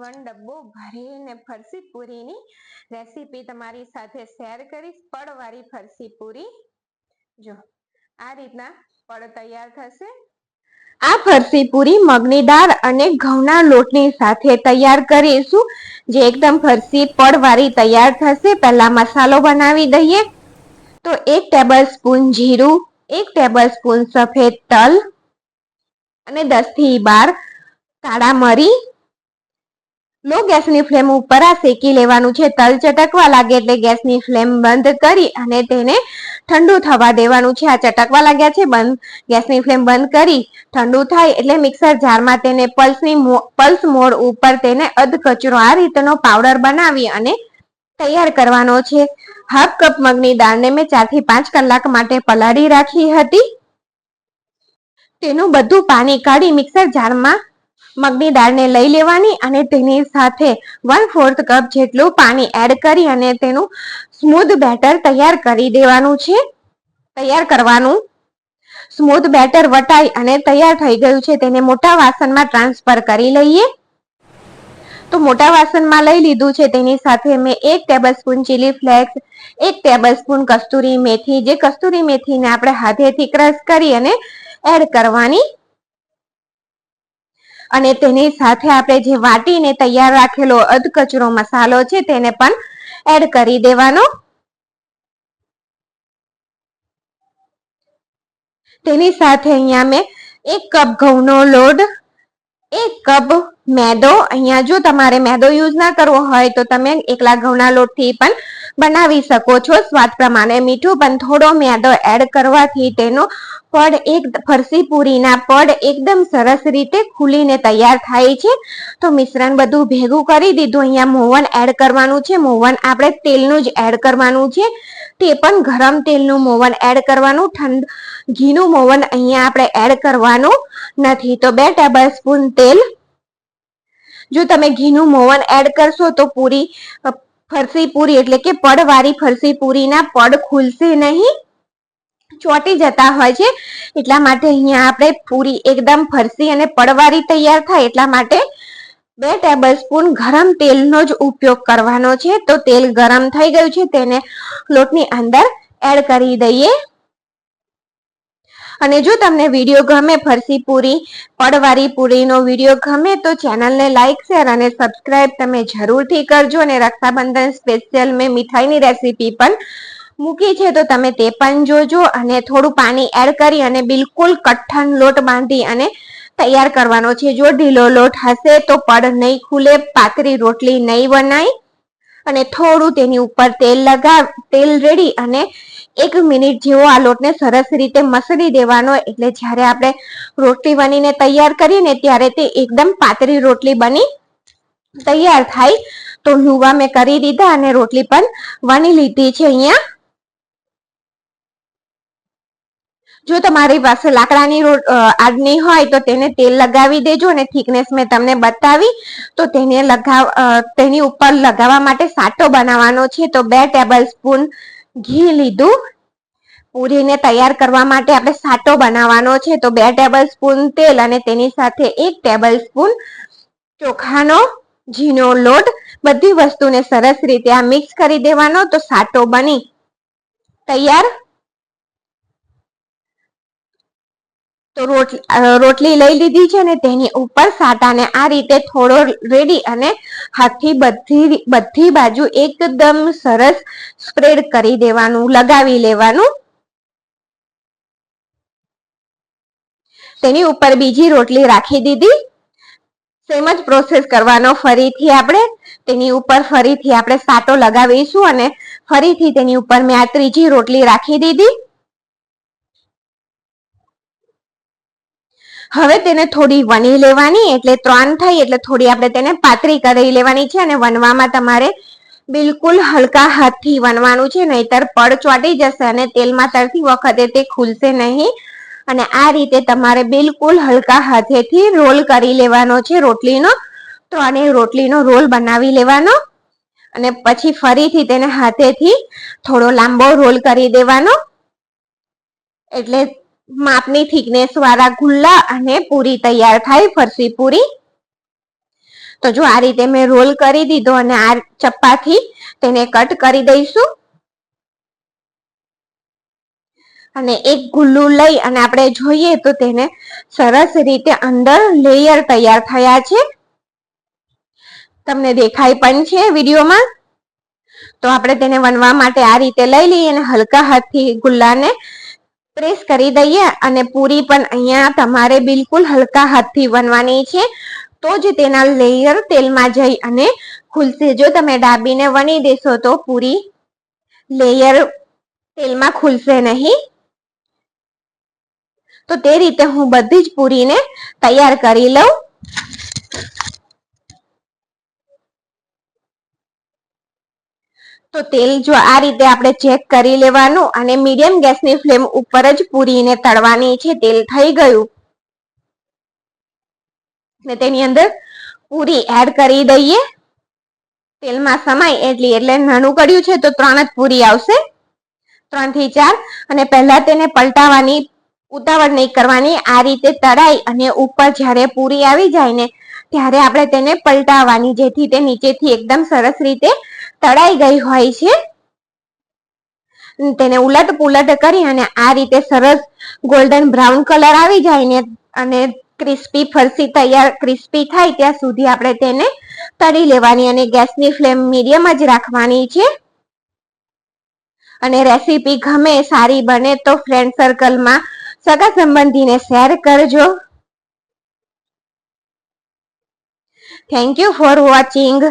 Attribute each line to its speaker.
Speaker 1: 1 ડબ્બો ભરીને ફરસી પૂરીની રેસીપી તમારી સાથે શેર કરીશ। પડવાળી ફરસી પૂરી જો આ રીતના પડ તૈયાર થશે। આ ફરસી પૂરી મગની દાળ અને ઘઉંના લોટની સાથે તૈયાર કરીશું, જે એકદમ ફરસી પડવાળી તૈયાર થશે। પહેલા મસાલો બનાવી દઈએ તો 1 ટેબલસ્પૂન જીરું, 1 ટેબલસ્પૂન સફેદ તલ અને 10 થી 12 કાળા મરી। લો ગેસની ફ્લેમ ઉપર આ શેકી લેવાનું છે। તલ ચટકવા લાગે એટલે ગેસની ફ્લેમ બંધ કરી અને તેને ઠંડુ થવા દેવાનું છે। આ ચટકવા લાગ્યા છે, ગેસની ફ્લેમ બંધ કરી ઠંડુ થાય એટલે મિક્સર જારમાં તેને પલ્સ મોડ ઉપર તેને અધકચરો આ રીતનો પાવડર બનાવી અને તૈયાર કરવાનો છે। હાફ કપ મગની દાળને મેં 4 થી 5 કલાક માટે પલાળી રાખી હતી। તેનું બધું પાણી કાઢી મિક્સર જારમાં મગની દાળને લઈ લેવાની અને તેની સાથે 1/4 કપ જેટલું પાણી એડ કરી અને તેનું સ્મૂધ બેટર તૈયાર કરી દેવાનું છે। સ્મૂધ બેટર વટાઈ અને તૈયાર થઈ ગયું છે, તેને મોટા વાસણમાં ટ્રાન્સફર કરી લઈએ। તો મોટા વાસણમાં લઈ લીધું છે, તેની સાથે મેં 1 ટેબલસ્પૂન ચીલી ફ્લેક્સ, 1 ટેબલસ્પૂન કસ્તુરી મેથી, જે કસ્તુરી મેથીને આપણે હાથેથી ક્રશ કરી અને એડ કરવાની અને તેની સાથે આપણે જે વાટીને તૈયાર રાખેલો અધકચરો મસાલો છે તેને પણ એડ કરી દેવાનો। તેની સાથે અહીંયા મેં 1 કપ ઘઉંનો લોટ, 1 કપ મેદો, અહીંયા જો તમારે મેદો યુઝ ના કરવો હોય તો તમે એકલા ઘઉંના લોટથી પણ બનાવી શકો છો, સ્વાદ પ્રમાણે મીઠું, પણ થોડો મેદો એડ કરવાથી તેનો ફરસી પૂરીના પડ એકદમ સરસ રીતે ખુલીને તૈયાર થાય છે। તો મિશ્રણ બધું ભેગું કરી દીધું। અહીંયા મોવન એડ કરવાનું છે। મોવન આપણે તેલનું જ એડ કરવાનું છે, તે પણ ગરમ તેલનું મોવન એડ કરવાનું, ઘીનું મોવન અહીંયા આપણે એડ કરવાનું નથી। તો 2 ટેબલસ્પૂન તેલ, જો તમે ઘીનું મોવન એડ કરશો તો ફરસી પૂરી એટલે કે પડવાળી ફરસી પૂરીના પડ ખુલશે નહીં, ચોટી જતા હોય છે, એટલા માટે અહીંયા આપણે પૂરી એકદમ ફરસી અને પડવાળી તૈયાર થાય એટલા માટે 2 ટેબલસ્પૂન ગરમ તેલનો જ ઉપયોગ કરવાનો છે। તો તેલ ગરમ થઈ ગયું છે, તેને લોટની અંદર એડ કરી દઈએ અને જો તમને વિડીયો ગમે, ફરસી પૂરી પડવાળી પૂરીનો વિડીયો ગમે તો ચેનલને લાઈક, શેર અને સબસ્ક્રાઇબ તમે જરૂરથી કરજો અને રક્ષાબંધન સ્પેશિયલ મેં મીઠાઈની રેસીપી પણ મૂકી છે, તો તમે તે પણ જોજો અને થોડું પાણી એડ કરી અને બિલકુલ કઠણ લોટ બાંધી અને તૈયાર કરવાનો છે। જો ઢીલો લોટ હશે તો પડ નહીં ખુલે, પાતળી રોટલી નહીં બનાય અને થોડું તેની ઉપર તેલ રેડી અને 1 મિનિટ જેવો આ લોટને સરસ રીતે મસળી દેવાનો, એટલે જ્યારે આપણે રોટલી બનીને તૈયાર કરીએ ને ત્યારે તે એકદમ પાતળી રોટલી બની તૈયાર થાય। તો લુવા મેં કરી દીધા અને રોટલી પણ વણી લીધી છે। અહીંયા જો તમારી પાસે લાકડાની આડની હોય તો તેને તેલ લગાવી દેજો અને થિકનેસ મેં તમને બતાવી તો તેની ઉપર લગાવવા માટે સાટો બનાવવાનો છે। તો 2 ટેબલસ્પૂન ઘી લીધું, પૂરીને તૈયાર કરવા માટે આપણે સાટો બનાવવાનો છે। તો 2 ટેબલસ્પૂન તેલ અને તેની સાથે 1 ટેબલસ્પૂન ચોખાનો ઘીનો લોટ, બધી વસ્તુને સરસ રીતે આ મિક્સ કરી દેવાનો। તો સાટો બની તૈયાર। તો રોટલી લઈ લીધી છે ને તેની ઉપર સાટાને આ રીતે થોડો રેડી અને હાથથી બધી બાજુ એકદમ સરસ સ્પ્રેડ કરી દેવાનું, લગાવી લેવાનું। તેની ઉપર બીજી રોટલી રાખી દીધી, સેમ જ પ્રોસેસ કરવાનો। ફરીથી આપણે તેની ઉપર સાટો લગાવીશું અને ફરીથી તેની ઉપર મેં આ ત્રીજી રોટલી રાખી દીધી। હવે તેને થોડી વણી લેવાની, એટલે 3 થાય એટલે થોડી આપણે તેને પાતળી કરી લેવાની છે અને વણવામાં તમારે બિલકુલ હલકા હાથથી વણવાનું છે, નહીતર પડ ચોટી જશે અને તેલમાં તરતી વખતે તે ખુલશે નહીં। અને આ રીતે તમારે બિલકુલ હલકા હાથેથી રોલ કરી લેવાનો છે રોટલીનો। તો આને રોટલીનો રોલ બનાવી લેવાનો અને પછી ફરીથી તેને હાથેથી થોડો લાંબો રોલ કરી દેવાનો, એટલે માપની થિકનેસ વાળા ગુલ્લા અને પૂરી તૈયાર થાય, ફરસી પૂરી। તો જો આ રીતે મેં રોલ કરી દીધો અને આ ચપ્પાથી તેને કટ કરી દઈશું. અને એક ગુલ્લું લઈ અને આપણે જોઈએ તો તેને સરસ રીતે અંદર લેયર તૈયાર થયા છે. તમને દેખાય પણ છે વિડીયોમાં. તો આપણે તેને વણવા માટે આ રીતે લઈ લઈએ અને હલકા હાથથી ગુલ્લાને પ્રેસ કરી દઈએ. અને પૂરી પણ અહીંયા તમારે બિલકુલ હલકા હાથથી વણવાની છે, તો જ તેના લેયર તેલમાં જઈ અને ખુલશે. જો તમે દાબીને વણી દેશો તો પૂરી લેયર તેલમાં ખુલશે નહીં. તો તે રીતે હું બધી જ પૂરીને તૈયાર કરી લઉં. તો તેલ જો આ રીતે આપણે ચેક કરી લેવાનું અને મીડિયમ ગેસની ફ્લેમ ઉપર જ પૂરીને તળવાની છે. તેલ થઈ ગયું ને તેની અંદર પૂરી એડ કરી દઈએ. તેલમાં સમાય એટલે નાનું કર્યું છે તો 3 જ પૂરી આવશે, 3 થી 4. અને પહેલા તેને પલટાવાની ઉતાવળ નહીં કરવાની. આ રીતે તળાઈ અને ઉપર જ્યારે પૂરી આવી જાય ને ત્યારે આપણે તેને પલટાવવાની, જેથી તે નીચેથી એકદમ સરસ રીતે તળાઈ ગઈ હોય છે. તેને ઉલટ પુલટ કરી અને આ રીતે સરસ ગોલ્ડન બ્રાઉન કલર આવી જાય ને અને ક્રિસ્પી ફરસી તૈયાર ક્રિસ્પી થાય ત્યાં સુધી આપણે તેને તળી લેવાની. અને ગેસની ફ્લેમ મીડિયમ જ રાખવાની છે. અને રેસીપી ગમે, સારી બને તો ફ્રેન્ડ સર્કલમાં સગા સંબંધીને શેર કરજો. Thank you for watching.